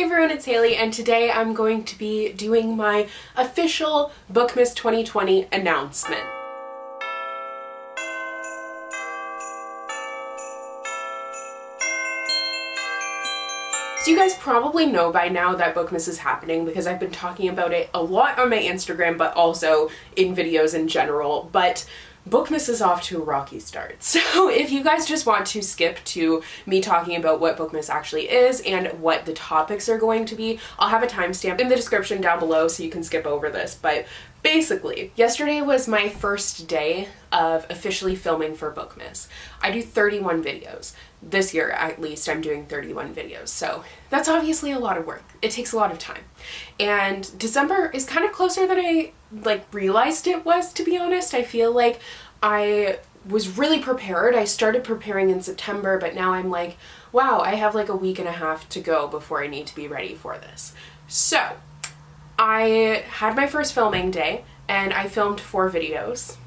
Hey everyone, it's Hailey, and today I'm going to be doing my official Bookmas 2020 announcement. So you guys probably know by now that Bookmas is happening because I've been talking about it a lot on my Instagram, but also in videos in general. But Bookmas is off to a rocky start. So if you guys just want to skip to me talking about what Bookmas actually is and what the topics are going to be, I'll have a timestamp in the description down below so you can skip over this. But basically, yesterday was my first day of officially filming for Bookmas. I do 31 videos. This year, at least, I'm doing 31 videos. So that's obviously a lot of work. It takes a lot of time. And December is kind of closer than I realized it was, to be honest. I feel like I was really prepared. I started preparing in September, but now I'm like, wow, I have like a week and a half to go before I need to be ready for this. So I had my first filming day and I filmed 4 videos,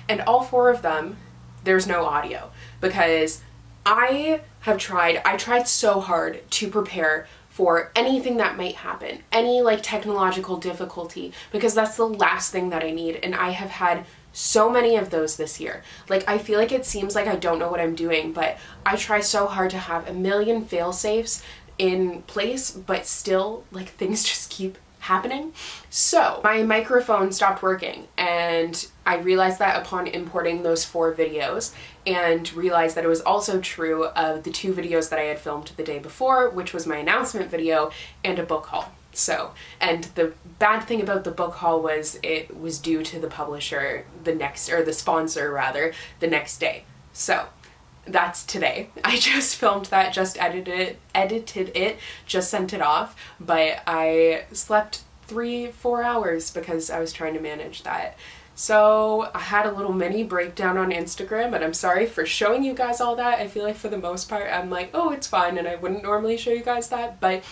and all 4 of them, there's no audio because I tried so hard to prepare for anything that might happen, any technological difficulty, because that's the last thing that I need. And I have had so many of those this year. I feel like it seems like I don't know what I'm doing, but I try so hard to have a million fail-safes in place, but still things just keep happening. So my microphone stopped working, and I realized that upon importing those 4 videos, and realized that it was also true of the 2 videos that I had filmed the day before, which was my announcement video and a book haul. So, and the bad thing about the book haul was it was due to the publisher the sponsor rather, the next day. So that's today. I just filmed that, just edited it, just sent it off, but I slept 3-4 hours because I was trying to manage that. So I had a little mini breakdown on Instagram, and I'm sorry for showing you guys all that. I feel like for the most part I'm like, oh, it's fine, and I wouldn't normally show you guys that, but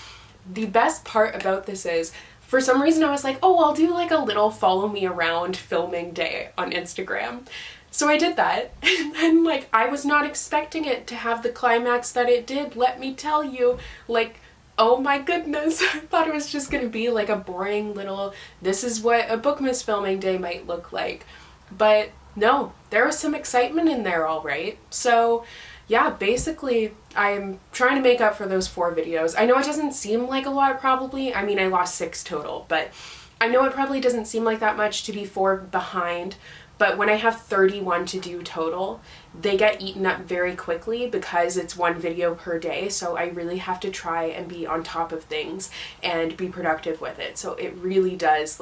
the best part about this is, for some reason I was like, oh, I'll do a little follow me around filming day on Instagram. So I did that, and then I was not expecting it to have the climax that it did, let me tell you. Oh my goodness, I thought it was just gonna be a boring little, this is what a Bookmas filming day might look like. But no, there was some excitement in there, all right. So yeah, basically I'm trying to make up for those 4 videos. I know it doesn't seem like a lot probably. I mean, I lost 6 total, but I know it probably doesn't seem like that much to be 4 behind. But when I have 31 to do total, they get eaten up very quickly because it's 1 video per day. So I really have to try and be on top of things and be productive with it. So it really does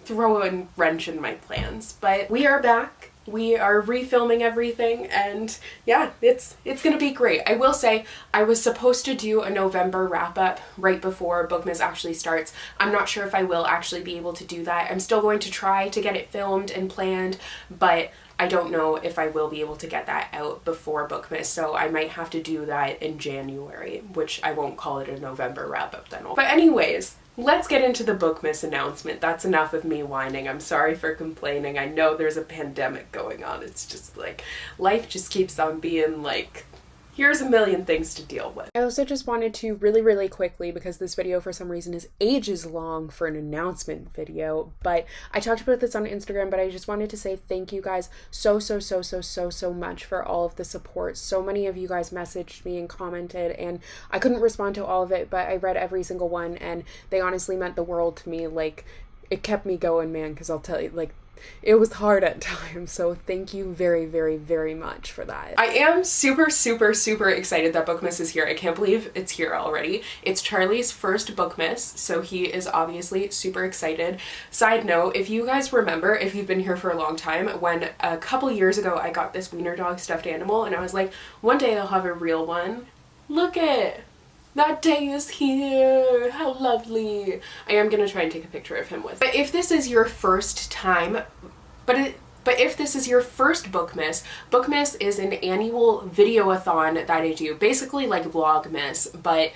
throw a wrench in my plans. But we are back. We are refilming everything, and yeah, it's gonna be great. I will say I was supposed to do a November wrap-up right before Bookmas actually starts. I'm not sure if I will actually be able to do that. I'm still going to try to get it filmed and planned, but I don't know if I will be able to get that out before Bookmas, so I might have to do that in January, which I won't call it a November wrap-up then. But anyways, let's get into the Bookmas announcement. That's enough of me whining. I'm sorry for complaining. I know there's a pandemic going on. It's just life just keeps on being here's a million things to deal with. I also just wanted to really quickly, because this video for some reason is ages long for an announcement video, but I talked about this on Instagram, but I just wanted to say thank you guys so much for all of the support. So many of you guys messaged me and commented, and I couldn't respond to all of it, but I read every single one, and they honestly meant the world to me. It kept me going, man, because I'll tell you, it was hard at times, so thank you very much for that. I am super excited that Bookmas is here. I can't believe it's here already. It's Charlie's first Bookmas, so he is obviously super excited. Side note, if you guys remember, if you've been here for a long time, when a couple years ago I got this wiener dog stuffed animal, and I was like, one day I'll have a real one. Look it! That day is here! How lovely! I am gonna try and take a picture of him with. But if this is your first time, but if this is your first Bookmas, Bookmas is an annual video-a-thon that I do, basically like Vlogmas, but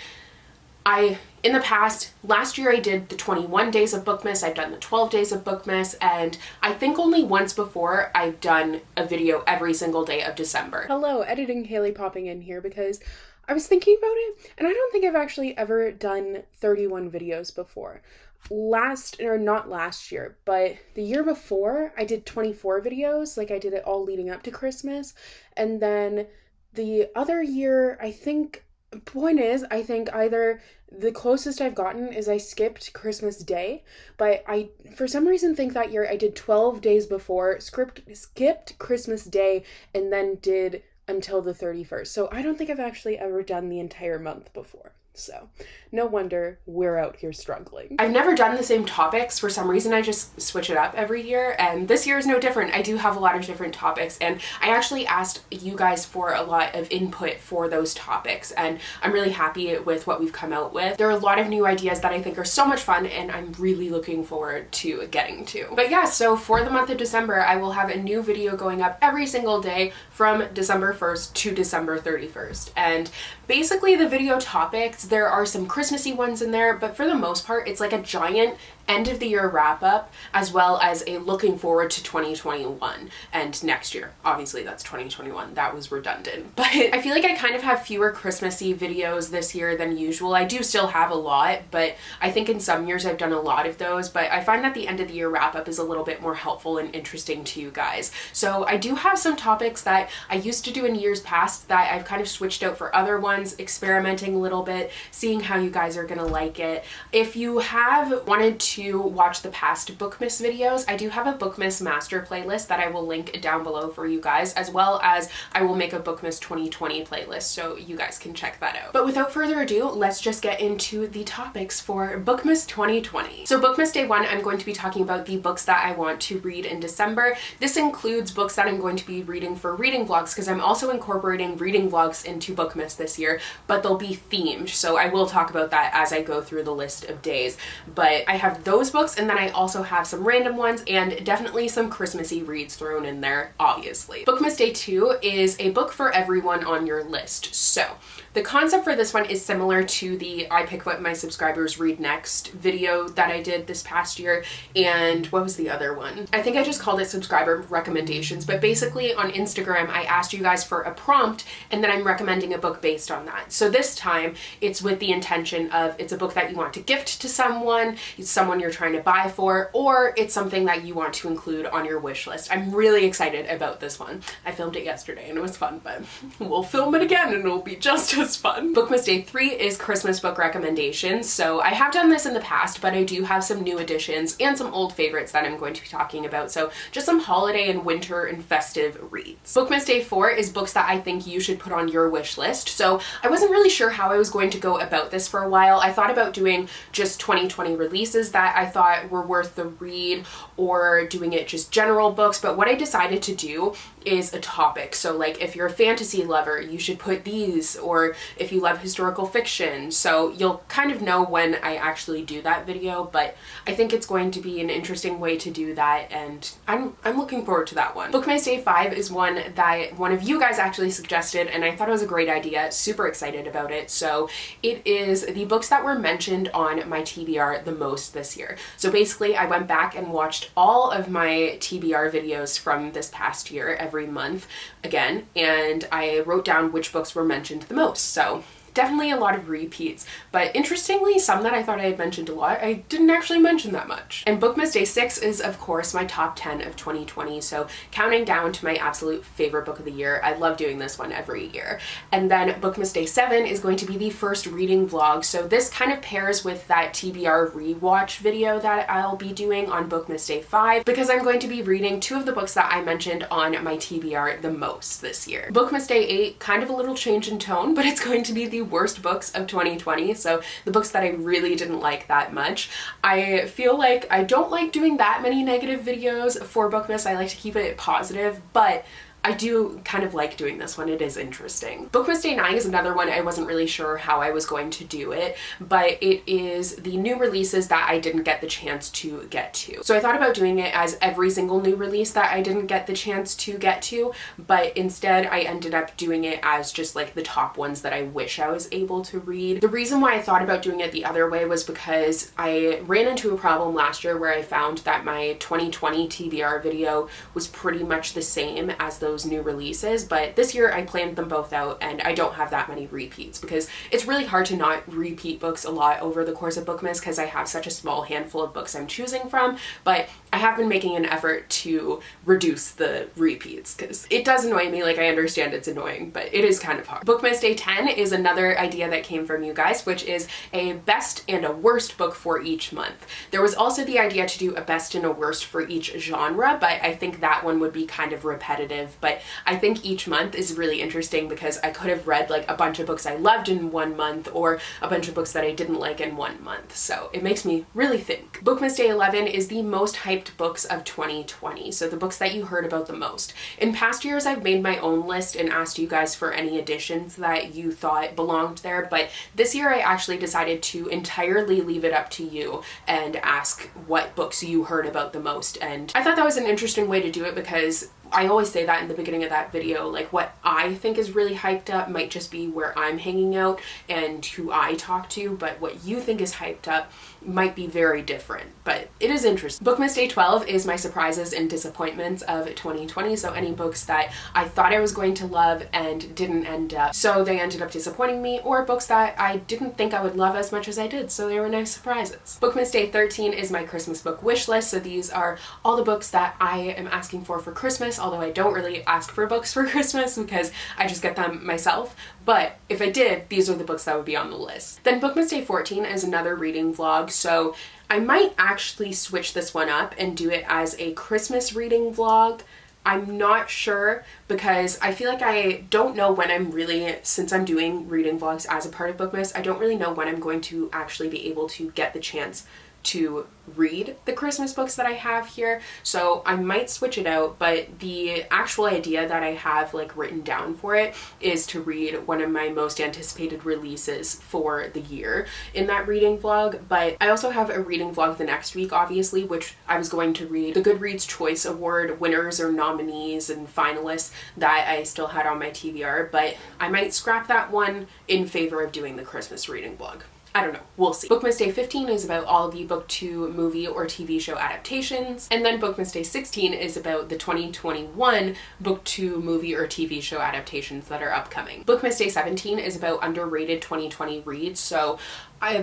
in the past, last year I did the 21 days of Bookmas, I've done the 12 days of Bookmas, and I think only once before I've done a video every single day of December. Hello, editing Hailey popping in here because I was thinking about it, and I don't think I've actually ever done 31 videos before. Not last year, but the year before, I did 24 videos. Like, I did it all leading up to Christmas. And then the other year, I think either the closest I've gotten is I skipped Christmas Day, but I, for some reason, think that year I did 12 days before, skipped Christmas Day, and then did until the 31st. So I don't think I've actually ever done the entire month before. So no wonder we're out here struggling. I've never done the same topics. For some reason, I just switch it up every year, and this year is no different. I do have a lot of different topics, and I actually asked you guys for a lot of input for those topics, and I'm really happy with what we've come out with. There are a lot of new ideas that I think are so much fun, and I'm really looking forward to getting to. But yeah, so for the month of December, I will have a new video going up every single day from December 1st to December 31st. And basically the video topics, there are some Christmassy ones in there, but for the most part, it's like a giant end of the year wrap up, as well as a looking forward to 2021 and next year. Obviously that's 2021, that was redundant. But I feel like I kind of have fewer Christmassy videos this year than usual. I do still have a lot, but I think in some years I've done a lot of those, but I find that the end of the year wrap up is a little bit more helpful and interesting to you guys. So I do have some topics that I used to do in years past that I've kind of switched out for other ones, experimenting a little bit, seeing how you guys are gonna like it. If you have wanted to watch the past Bookmas videos, I do have a Bookmas master playlist that I will link down below for you guys, as well as I will make a Bookmas 2020 playlist so you guys can check that out. But without further ado, let's just get into the topics for Bookmas 2020. So Bookmas Day 1, I'm going to be talking about the books that I want to read in December. This includes books that I'm going to be reading for reading vlogs, because I'm also incorporating reading vlogs into Bookmas this year, but they'll be themed, so I will talk about that as I go through the list of days. But I have those books, and then I also have some random ones and definitely some Christmassy reads thrown in there, obviously. Bookmas Day 2 is a book for everyone on your list. So the concept for this one is similar to the I pick what my subscribers read next video that I did this past year, and what was the other one? I think I just called it subscriber recommendations, but basically on Instagram I asked you guys for a prompt, and then I'm recommending a book based on that. So this time it's with the intention of it's a book that you want to gift to someone, it's someone you're trying to buy for, or it's something that you want to include on your wish list. I'm really excited about this one. I filmed it yesterday and it was fun, but we'll film it again and it'll be just as fun. Bookmas Day 3 is Christmas book recommendations. So I have done this in the past, but I do have some new additions and some old favorites that I'm going to be talking about. So just some holiday and winter and festive reads. Bookmas Day 4 is books that I think you should put on your wish list. So I wasn't really sure how I was going to go about this for a while. I thought about doing just 2020 releases that I thought were worth the read, or doing it just general books, but what I decided to do is a topic. So like if you're a fantasy lover, you should put these, or if you love historical fiction. So you'll kind of know when I actually do that video, but I think it's going to be an interesting way to do that, and I'm looking forward to that one. Bookmas Day 5 is one that one of you guys actually suggested, and I thought it was a great idea, super excited about it. So it is the books that were mentioned on my TBR the most this year. So basically I went back and watched all of my TBR videos from this past year every month again, and I wrote down which books were mentioned the most. So definitely a lot of repeats, but interestingly, some that I thought I had mentioned a lot, I didn't actually mention that much. And Bookmas Day 6 is, of course, my top 10 of 2020, so counting down to my absolute favorite book of the year. I love doing this one every year. And then Bookmas Day 7 is going to be the first reading vlog, so this kind of pairs with that TBR rewatch video that I'll be doing on Bookmas Day 5, because I'm going to be reading two of the books that I mentioned on my TBR the most this year. Bookmas Day 8, kind of a little change in tone, but it's going to be the worst books of 2020, so the books that I really didn't like that much. I feel like I don't like doing that many negative videos for Bookmas. I like to keep it positive, but I do kind of like doing this one. It is interesting. Bookmas Day 9 is another one I wasn't really sure how I was going to do it, but it is the new releases that I didn't get the chance to get to. So I thought about doing it as every single new release that I didn't get the chance to get to, but instead I ended up doing it as just like the top ones that I wish I was able to read. The reason why I thought about doing it the other way was because I ran into a problem last year where I found that my 2020 TBR video was pretty much the same as those those new releases, but this year I planned them both out and I don't have that many repeats because it's really hard to not repeat books a lot over the course of Bookmas because I have such a small handful of books I'm choosing from, but I have been making an effort to reduce the repeats because it does annoy me. Like, I understand it's annoying, but it is kind of hard. Bookmas Day 10 is another idea that came from you guys, which is a best and a worst book for each month. There was also the idea to do a best and a worst for each genre, but I think that one would be kind of repetitive. But I think each month is really interesting because I could have read like a bunch of books I loved in one month or a bunch of books that I didn't like in one month. So it makes me really think. Bookmas Day 11 is the most hyped books of 2020. So the books that you heard about the most. In past years, I've made my own list and asked you guys for any additions that you thought belonged there. But this year I actually decided to entirely leave it up to you and ask what books you heard about the most. And I thought that was an interesting way to do it because I always say that in the beginning of that video, like what I think is really hyped up might just be where I'm hanging out and who I talk to, but what you think is hyped up might be very different, but it is interesting. Bookmas Day 12 is my surprises and disappointments of 2020, so any books that I thought I was going to love and didn't end up, so they ended up disappointing me, or books that I didn't think I would love as much as I did, so they were nice surprises. Bookmas Day 13 is my Christmas book wish list, so these are all the books that I am asking for Christmas, although I don't really ask for books for Christmas because I just get them myself. But if I did, these are the books that would be on the list. Then Bookmas Day 14 is another reading vlog, so I might actually switch this one up and do it as a Christmas reading vlog. I'm not sure because I feel like I don't know when I'm really, since I'm doing reading vlogs as a part of Bookmas, I don't really know when I'm going to actually be able to get the chance to read the Christmas books that I have here, so I might switch it out, but the actual idea that I have like written down for it is to read one of my most anticipated releases for the year in that reading vlog. But I also have a reading vlog the next week, obviously, which I was going to read the Goodreads Choice Award winners or nominees and finalists that I still had on my TBR, but I might scrap that one in favor of doing the Christmas reading vlog. I don't know, we'll see. Bookmas Day 15 is about all the book to movie or TV show adaptations, and then Bookmas Day 16 is about the 2021 book to movie or TV show adaptations that are upcoming. Bookmas Day 17 is about underrated 2020 reads, so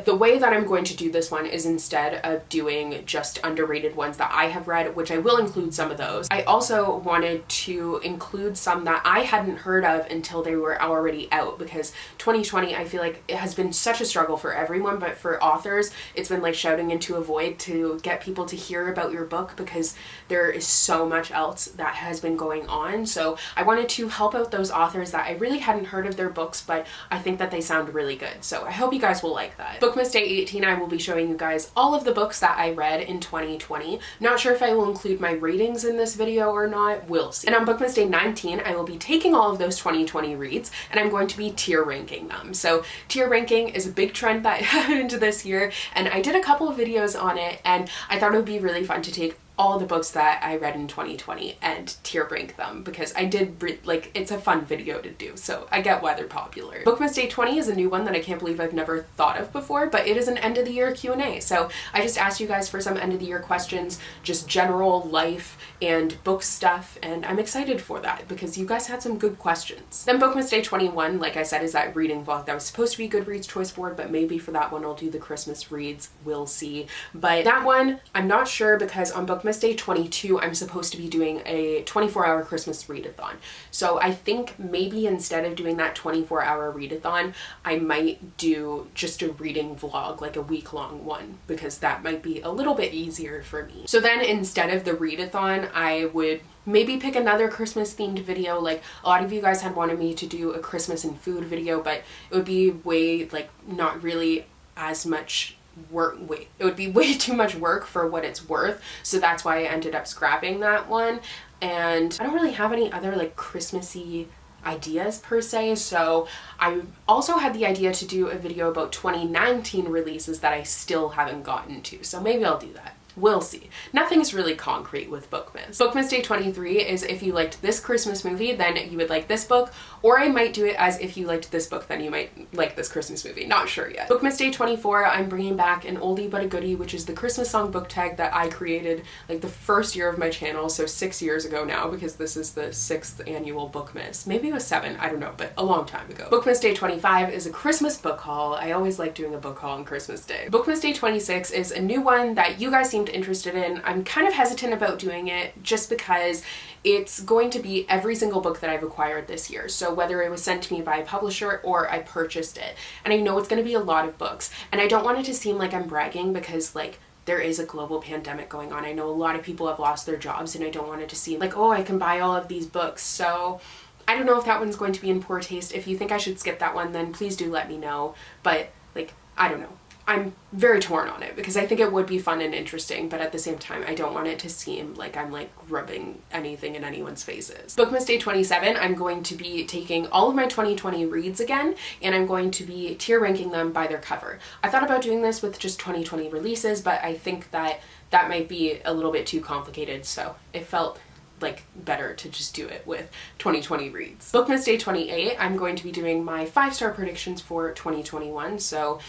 the way that I'm going to do this one is instead of doing just underrated ones that I have read, which I will include some of those, I also wanted to include some that I hadn't heard of until they were already out, because 2020 I feel like it has been such a struggle for everyone, but for authors it's been like shouting into a void to get people to hear about your book because there is so much else that has been going on. So I wanted to help out those authors that I really hadn't heard of their books, but I think that they sound really good. So I hope you guys will like that. Bookmas Day 18, I will be showing you guys all of the books that I read in 2020. Not sure if I will include my ratings in this video or not, we'll see. And on Bookmas Day 19, I will be taking all of those 2020 reads and I'm going to be tier ranking them. So tier ranking is a big trend that happened this year, and I did a couple of videos on it, and I thought it would be really fun to take all the books that I read in 2020 and tier rank them because I did like, it's a fun video to do, so I get why they're popular. Bookmas Day 20 is a new one that I can't believe I've never thought of before, but it is an end of the year Q&A. So I just asked you guys for some end of the year questions, just general life and book stuff, and I'm excited for that because you guys had some good questions. Then Bookmas Day 21, like I said, is that reading vlog that was supposed to be Goodreads Choice Board, but maybe for that one I'll do the Christmas reads, we'll see. But that one, I'm not sure because on Bookmas Day 22, I'm supposed to be doing a 24-hour Christmas readathon. So I think maybe instead of doing that 24-hour readathon, I might do just a reading vlog, like a week-long one, because that might be a little bit easier for me. So then instead of the readathon, I would maybe pick another Christmas themed video. Like a lot of you guys had wanted me to do a Christmas and food video, but it would be way, like, not really as much work. It would be way too much work for what it's worth, so that's why I ended up scrapping that one. And I don't really have any other like Christmassy ideas per se, so I also had the idea to do a video about 2019 releases that I still haven't gotten to, so maybe I'll do that. We'll see. Nothing's really concrete with Bookmas. Bookmas Day 23 is if you liked this Christmas movie, then you would like this book, or I might do it as if you liked this book, then you might like this Christmas movie. Not sure yet. Bookmas Day 24, I'm bringing back an oldie but a goodie, which is the Christmas song book tag that I created like the first year of my channel, so 6 years ago now, because this is the 6th annual Bookmas. Maybe it was 7, I don't know, but a long time ago. Bookmas Day 25 is a Christmas book haul. I always like doing a book haul on Christmas Day. Bookmas Day 26 is a new one that you guys seem interested in. I'm kind of hesitant about doing it just because it's going to be every single book that I've acquired this year. So whether it was sent to me by a publisher or I purchased it. And I know it's going to be a lot of books. And I don't want it to seem like I'm bragging because like there is a global pandemic going on. I know a lot of people have lost their jobs and I don't want it to seem like, oh, I can buy all of these books. So I don't know if that one's going to be in poor taste. If you think I should skip that one, then please do let me know. But like, I don't know. I'm very torn on it because I think it would be fun and interesting, but at the same time, I don't want it to seem like I'm like rubbing anything in anyone's faces. Bookmas Day 27, I'm going to be taking all of my 2020 reads again, and I'm going to be tier ranking them by their cover. I thought about doing this with just 2020 releases, but I think that that might be a little bit too complicated, so it felt like better to just do it with 2020 reads. Bookmas Day 28, I'm going to be doing my 5-star predictions for 2021, so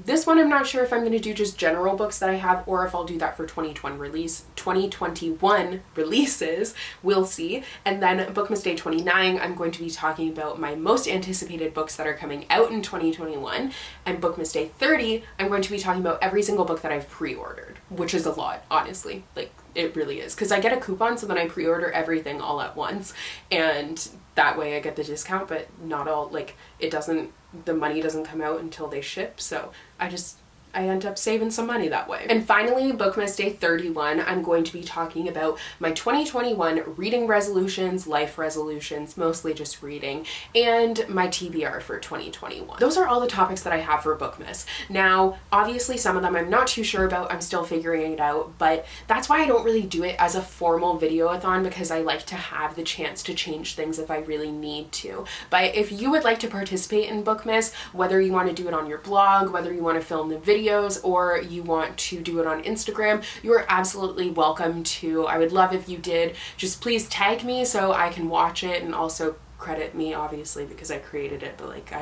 this one I'm not sure if I'm going to do just general books that I have or if I'll do that for 2021 releases. We'll see. And then Bookmas Day 29, I'm going to be talking about my most anticipated books that are coming out in 2021. And Bookmas Day 30, I'm going to be talking about every single book that I've pre-ordered, which is a lot, honestly. Like, it really is. Because I get a coupon, so then I pre-order everything all at once. And that way I get the discount, but not all, like, it doesn't, the money doesn't come out until they ship, so I end up saving some money that way. And finally, Bookmas Day 31, I'm going to be talking about my 2021 reading resolutions, life resolutions, mostly just reading, and my TBR for 2021. Those are all the topics that I have for Bookmas. Now, obviously some of them I'm not too sure about, I'm still figuring it out, but that's why I don't really do it as a formal video-a-thon, because I like to have the chance to change things if I really need to. But if you would like to participate in Bookmas, whether you want to do it on your blog, whether you want to film the videos, or you want to do it on Instagram, you are absolutely welcome to. I would love if you did. Just please tag me so I can watch it, and also credit me, obviously, because I created it, but like,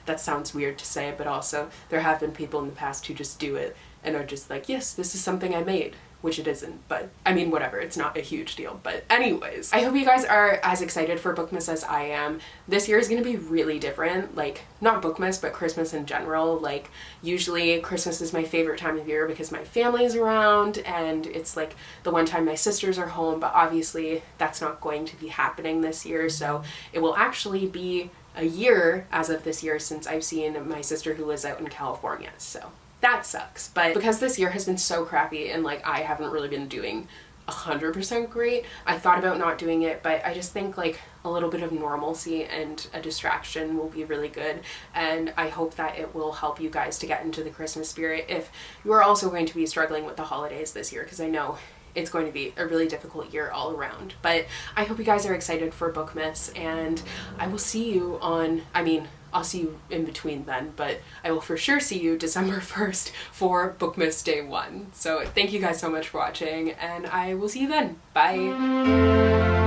that sounds weird to say, but also there have been people in the past who just do it and are just like, yes, this is something I made, which it isn't, but I mean, whatever, it's not a huge deal. But anyways, I hope you guys are as excited for Bookmas as I am. This year is gonna be really different, like, not Bookmas, but Christmas in general. Like, usually Christmas is my favorite time of year because my family's around and it's like the one time my sisters are home, but obviously that's not going to be happening this year, so it will actually be a year as of this year since I've seen my sister who lives out in California, so that sucks. But because this year has been so crappy and like I haven't really been doing 100% great, I thought about not doing it, but I just think like a little bit of normalcy and a distraction will be really good, and I hope that it will help you guys to get into the Christmas spirit if you are also going to be struggling with the holidays this year, because I know it's going to be a really difficult year all around. But I hope you guys are excited for Bookmas, and I will see you on, I'll see you in between then, but I will for sure see you December 1st for Bookmas Day 1. So thank you guys so much for watching, and I will see you then. Bye!